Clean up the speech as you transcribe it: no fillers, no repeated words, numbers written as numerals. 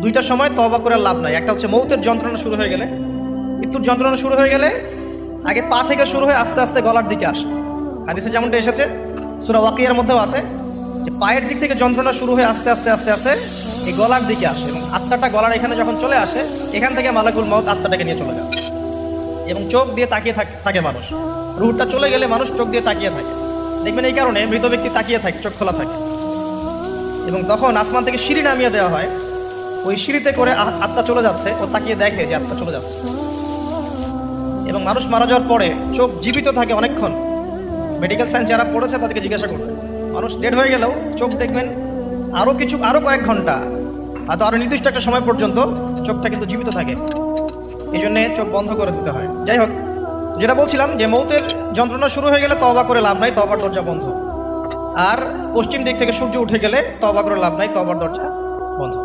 দুইটার সময় তওবা করে লাভ নাই। একটা হচ্ছে মৌতের যন্ত্রণা শুরু হয়ে গেলে, মৃত্যুর যন্ত্রণা শুরু হয়ে গেলে আগে পা থেকে শুরু হয়ে আস্তে আস্তে গলার দিকে আসে। হাদিসে যেমনটা এসেছে, সূরা ওয়াকিয়ার মধ্যেও আছে যে পায়ের দিক থেকে যন্ত্রণা শুরু হয়ে আস্তে আস্তে আস্তে আস্তে এই গলার দিকে আসে, এবং আত্মাটা গলার এখানে যখন চলে আসে, এখান থেকে মালাকুল মউত আত্মাটাকে নিয়ে চলে যায় এবং চোখ দিয়ে তাকিয়ে থাকে মানুষ। রুহটা চলে গেলে মানুষ চোখ দিয়ে তাকিয়ে থাকে, দেখবেন এই কারণে মৃত ব্যক্তি তাকিয়ে থাকে, চোখ খোলা থাকে। এবং তখন আসমান থেকে সিঁড়ি নামিয়ে দেওয়া হয়, ওই সিঁড়িতে করে আত্মা চলে যাচ্ছে, ও তাকিয়ে দেখে যে আত্মা চলে যাচ্ছে। এবং মানুষ মারা যাওয়ার পরে চোখ জীবিত থাকে অনেকক্ষণ। মেডিকেল সায়েন্স যারা পড়েছে তাদেরকে জিজ্ঞাসা করবে, মানুষ ডেড হয়ে গেলেও চোখ দেখবেন আরও কয়েক ঘন্টা, হয়তো আরও নির্দিষ্ট একটা সময় পর্যন্ত চোখটা কিন্তু জীবিত থাকে। এই জন্যে চোখ বন্ধ করে দিতে হয়। যাই হোক, যেটা বলছিলাম যে মৌতের যন্ত্রণা শুরু হয়ে গেলে তওবা করে লাভ নাই, তওবার দরজা বন্ধ। আর পশ্চিম দিক থেকে সূর্য উঠে গেলে তওবা করে লাভ নাই, তওবার দরজা বন্ধ।